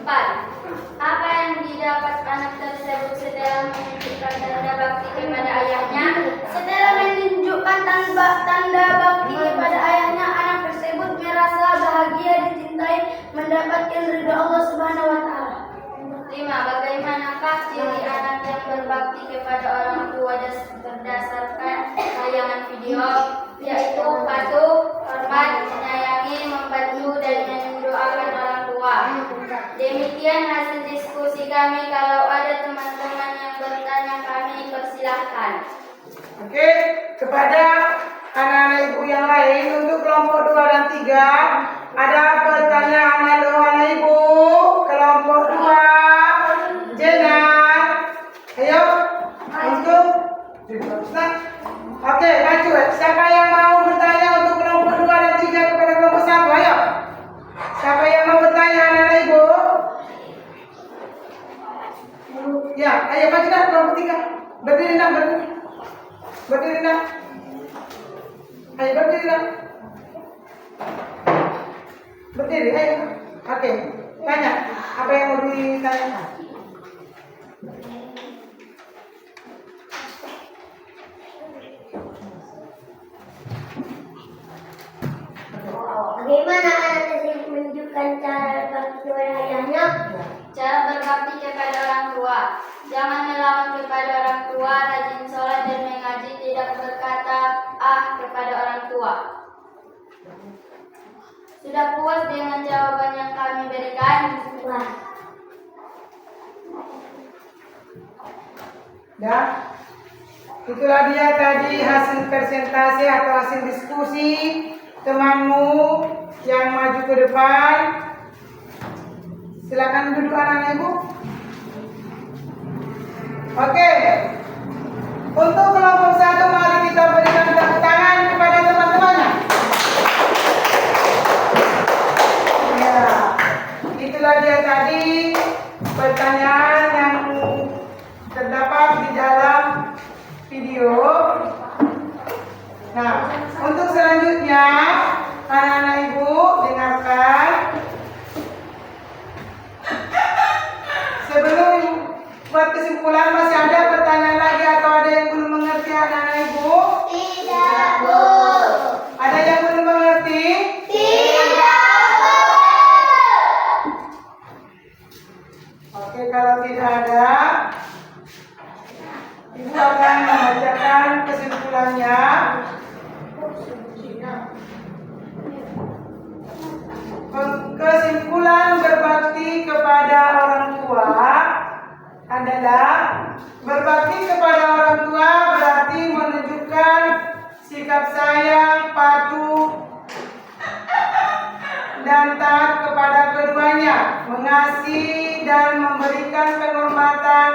4. Apa yang didapat anak tersebut setelah menunjukkan tanda bakti kepada ayahnya? Setelah menunjukkan tanda bakti kepada ayahnya, anak tersebut merasa bahagia, dicintai, mendapatkan ridho Allah Subhanahu wa taala. 5. Bagaimanakah ciri anak yang berbakti kepada orang tua berdasarkan tayangan video? Yaitu patuh, hormat, menyayangi, membantu, dan mendoakan orang tua. Demikian hasil diskusi kami. Kalau ada teman-teman yang bertanya, kami persilahkan. Oke, kepada anak-anak ibu yang lain untuk kelompok 2 dan 3 ada pertanyaan. Halo anak ibu, kelompok 2, Jenat, ayo untuk oke, maju. Siapa yang mau bertanya untuk kelompok 2 dan 3 kepada kelompok 1? Ayo. Siapa yang mau bertanya anak-anak ibu? Ya, ayo maju dah kelompok 3. Berdiri nak, berdiri. Berdiri nak. Ayo berdiri nak. Berdiri, ayo. Oke, tanya. Apa yang mau ditanya? Bagaimana anak tersebut menunjukkan cara berbakti kepada ayahnya? Cara berbakti kepada orang tua. Jangan melawan kepada orang tua, rajin sholat dan mengaji, tidak berkata kepada orang tua. Sudah puas dengan jawaban yang kami berikan? Wah. Ya, itulah dia tadi hasil presentasi atau hasil diskusi temanmu yang maju ke depan. Silakan duduk anak-anak ibu. Oke, untuk kelompok 1 mari kita berikan tepuk tangan kepada teman-temannya. Ya, itulah dia tadi pertanyaan yang terdapat di dalam video. Nah, untuk selanjutnya anak-anak ibu dengarkan. Sebelum buat kesimpulan, masih ada pertanyaan lagi atau ada yang belum mengerti anak-anak ibu? Tidak, Bu. Ada yang belum mengerti? Tidak, Bu. Oke, kalau tidak ada, ibu akan membacakan kesimpulannya. Kesimpulan berbakti kepada orang tua adalah berbakti kepada orang tua berarti menunjukkan mengasihi dan memberikan penghormatan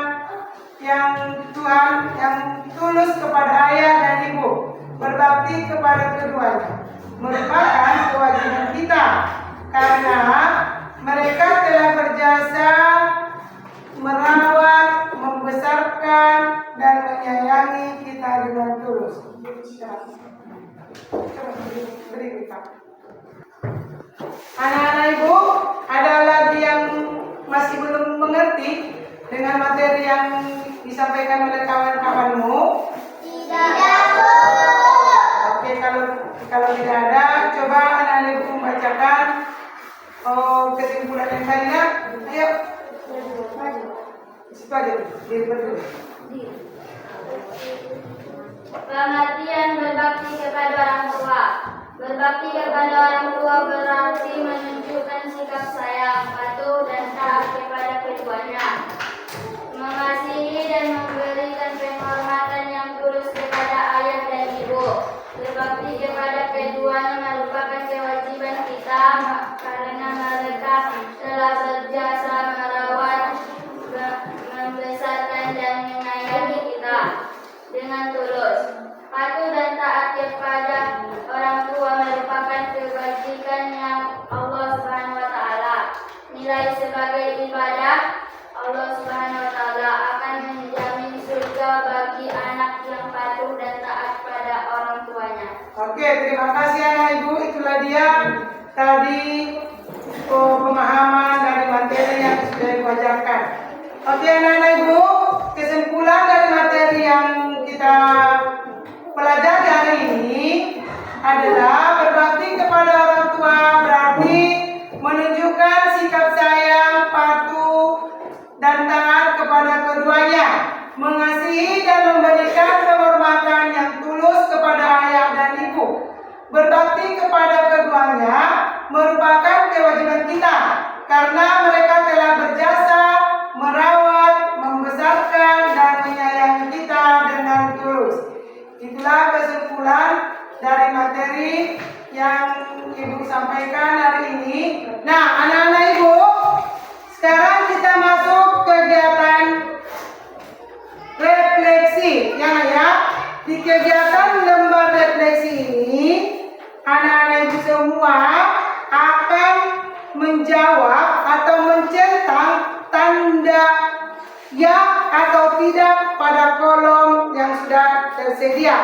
yang Tuhan yang tulus kepada ayah dan ibu, berbakti kepada keduanya, merupakan kewajiban kita karena mereka telah berjasa merawat, membesarkan, dan menyayangi kita dengan tulus. Anak-anak ibu, ada lagi yang masih belum mengerti dengan materi yang disampaikan oleh kawan-kawanmu? Tidak, Bu. Oke, kalau tidak ada, coba anak-anak ibu membacakan kesimpulan yang lainnya. Ayo. Situ aja, diri berdua. Pengertian berbakti kepada orang tua. Berbakti kepada orang tua berarti menunjukkan sikap sayang, patuh, dan taat kepada keduanya. Mengasihi dan memberikan penghormatan yang tulus kepada ayah dan ibu. Berbakti kepada keduanya merupakan kewajiban kita karena mereka telah berjasa merawat, membesarkan, dan menyayangi kita dengan tulus. Patuh dan taat kepada orang tua merupakan kebajikan yang Allah Subhanahu wa taala nilai sebagai ibadah. Allah Subhanahu wa taala akan menjamin surga bagi anak yang patuh dan taat pada orang tuanya. Oke, terima kasih anak ibu. Itulah dia tadi pemahaman dari materi yang sudah dibacakan. Oke anak-anak ibu, kesimpulan dari materi yang kita pelajari hari ini adalah berbakti kepada orang tua berarti menunjukkan sikap sayang, patuh, dan taat kepada keduanya, mengasihi dan memberikan penghormatan yang tulus kepada ayah dan ibu. Berbakti kepada keduanya merupakan kewajiban kita karena mereka telah berjasa merawat, membesarkan, dan menyayangi kita dengan tulus. Itulah kesimpulan dari materi yang ibu sampaikan hari ini. Nah, anak-anak ibu, sekarang kita masuk kegiatan refleksi. Ya. Di kegiatan lembar refleksi ini, anak-anak ibu semua akan menjawab atau mencentang tanda ya atau tidak pada kolom yang sudah tersedia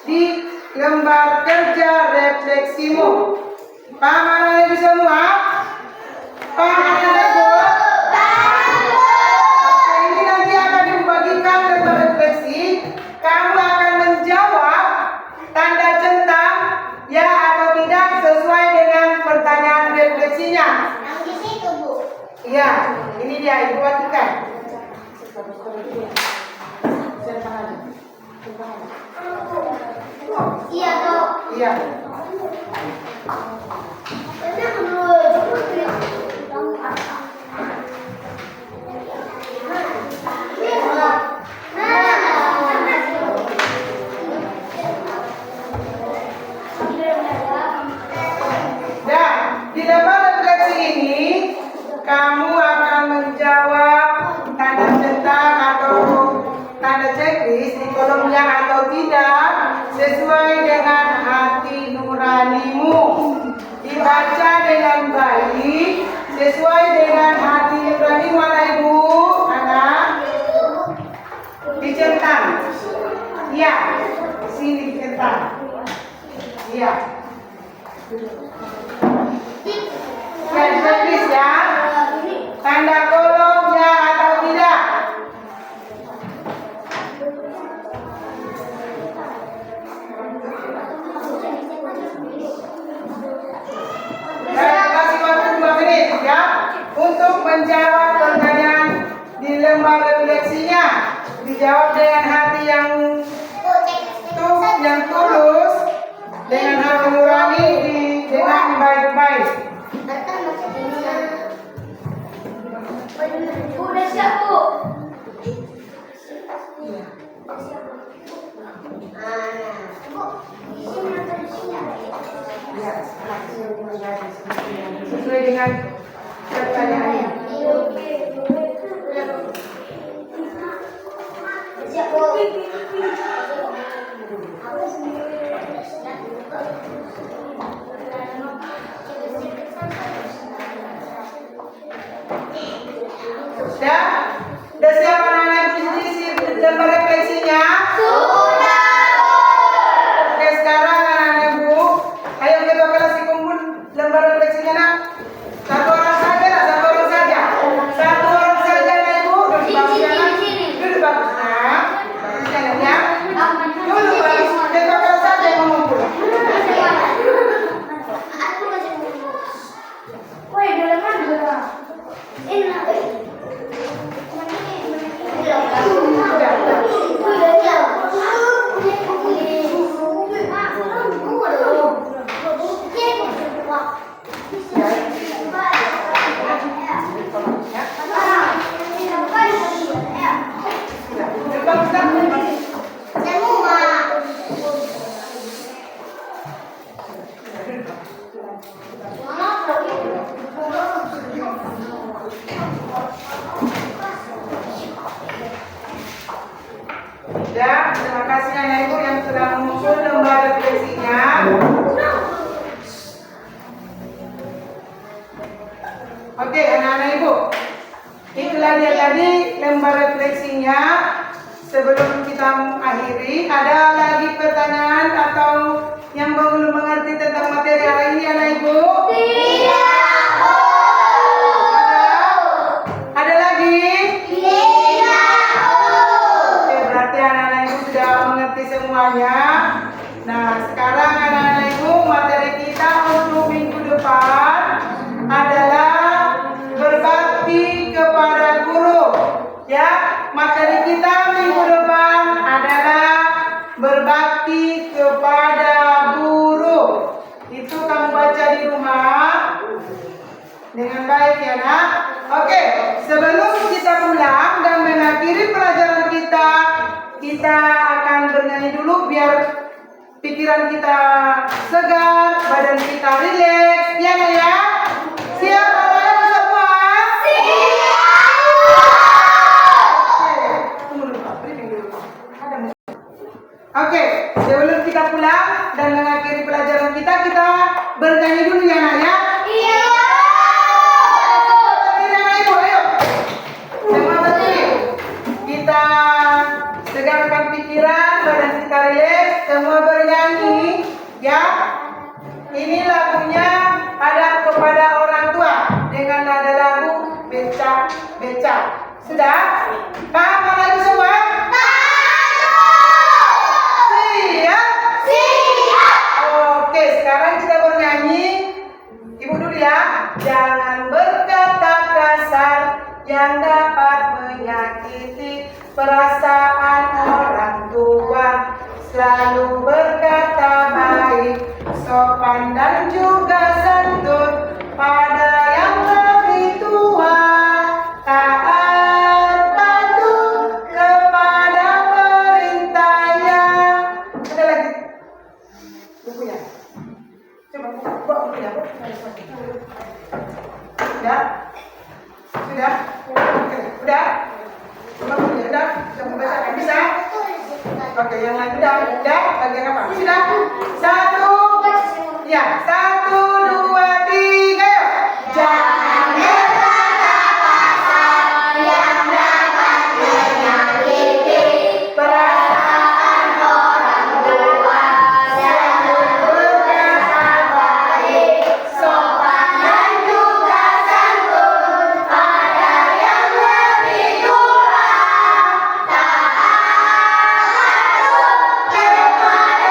di lembar kerja refleksimu. Paham anak ibu semua? Paham anak ibu? Oke, ini nanti akan dibagikan lembar refleksi. Kamu akan menjawab tanda centang ya atau tidak sesuai dengan pertanyaan refleksinya. Yang di situ, Bu. Iya, ini dia ibu bagikan. Iya, Bu. Iya. Dan di lembar refleksi ini kamu akan menjawab tanda centang atau tanda checklist di kolom ya atau tidak sesuai dengan hati nuranimu. Dibaca dengan baik sesuai dengan hati nuranimu anak ibu. Anak dicentang. Iya, sini dicentang. Iya. Ya, checklist ya. Tanda kolom ya atau tidak. Saya kasih waktu 2 menit ya untuk menjawab pertanyaan di lembar refleksinya. Dijawab dengan hati yang tulus, dengan hati nurani, dengan baik-baik. Udah siap, Bu. Sesuai dengan pertanyaannya. Ya, udah siap anak-anak isi lembar refleksinya? Sudah. Oke, sekarang anak-anak Bu, ayo kita kelas dikumpul lembar refleksinya nak. Satu orang saja nak, satu orang saja. Satu orang saja anak Bu, duduk bagus ya nak. Duduk bagus nak. Bagus ya nak ya. Duduk bagus, kita kelas saja yang mengumpul. Woi, dalam mana? Ya, terima kasih anak ibu yang telah mengumpul lembar refleksinya. Oke, anak-anak ibu, itulah dia tadi lembar refleksinya. Sebelum kita mengakhiri, ada lagi pertanyaan atau yang belum mengerti tentang materi hari ini anak ibu? Ada lagi? Oke, berarti anak-anak ibu sudah mengerti semuanya. Nah, sekarang anak-anak ibu, materi kita untuk minggu depan adalah berbakti kepada guru. Ya, materi kita minggu depan adalah berbakti kepada guru. Itu kamu baca di rumah dengan baik ya nak. Oke, sebelum kita pulang dan mengakhiri pelajaran kita akan bernyanyi dulu biar pikiran kita segar, badan kita rileks, ya nak ya. Siap anak-anak semua? Oke, sebelum kita pulang dan mengakhiri pelajaran kita bernyanyi dulu ya nak ya. Kita segarkan pikiran, badan kita rileks, semua bernyanyi ya. Ini lagunya ada kepada orang tua dengan nada lagu becak-becak. Sudah? Paham lagu semua? Siap? Siap. Oke, sekarang kita bernyanyi. Ibu dulu ya. Jangan berkata kasar yang dapat menyakiti perasaan orang tua. Selalu berkata baik, sopan dan juga santun pada yang lebih tua. Taat patuh kepada perintahnya. Ada lagi? Bukunya. Coba buka bukunya. Sudah? Sudah? Oke, udah? Coba bukunya udah? Coba bacakan bisa? Oke, yang lain udah? Bagian apa? Sudah? Satu. Ya, 1, 2, 3. Jangan berkata kasar yang dapat menyakiti perasaan orang tua. Selalu berkata baik, sopan dan juga santun pada yang lebih tua. Taat patuh kepada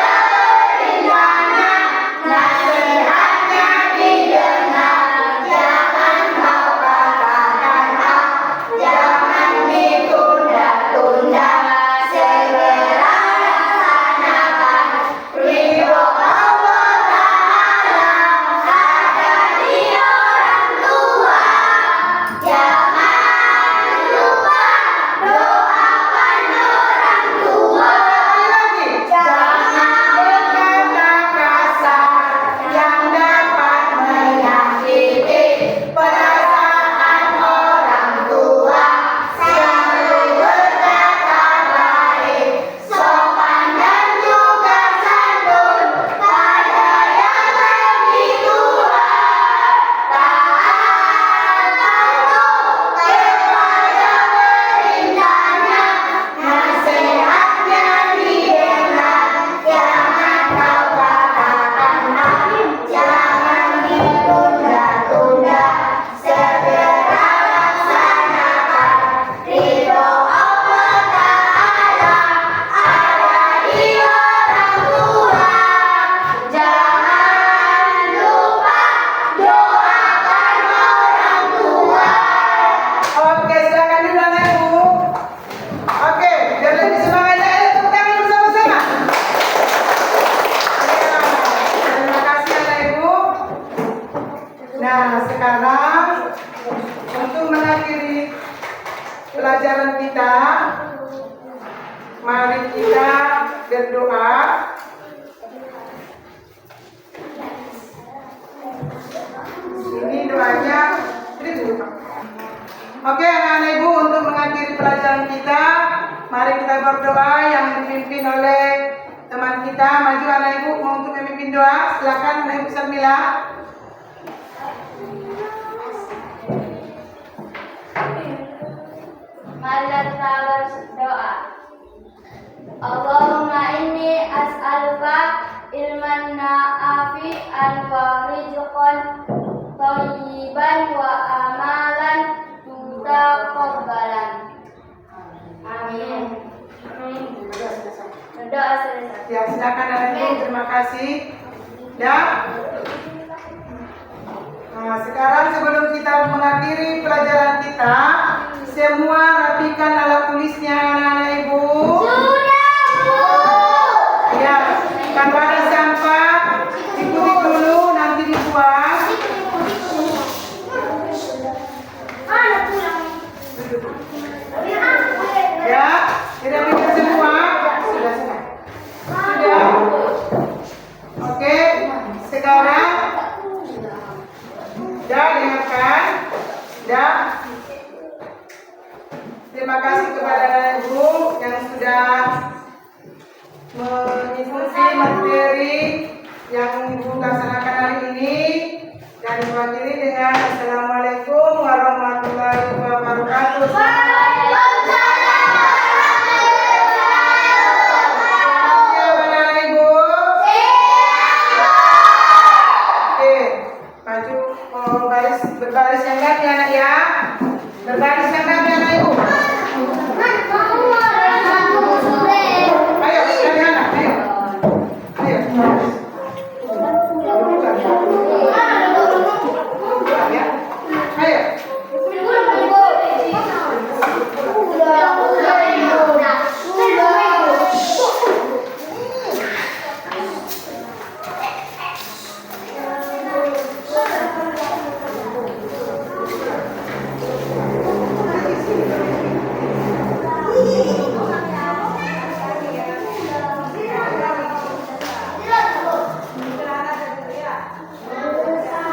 anak ibu mau untuk memimpin doa. Silakan anak ibu Sarmila. Mari kita berdoa. Allahumma inni as'aluka ilman nafi'an wa rizqan thayyiban wa amalan mutaqabbalan. Amin. Doa selesai. Ya, silakan anak ibu. Terima kasih. Ya. Nah, sekarang sebelum kita mengakhiri pelajaran kita, semua rapikan alat tulisnya anak-anak ibu. Ya, kalau ada sampah dikulik dulu, nanti dibuang. Ya, tidak bikin semua. Sudah. Sudah. Oke, sekarang ya dengarkan. Ya. Terima kasih kepada anak ibu yang sudah mengikuti materi yang ibu laksanakan hari ini, dan diwakili dengan Assalamualaikum warahmatullahi wabarakatuh. Siap anak ibu? Oke, maju berbaris yang rapi anak ya. Berbaris yang rapi anak ibu. Ayo, sekali anak, ayo. Ayo.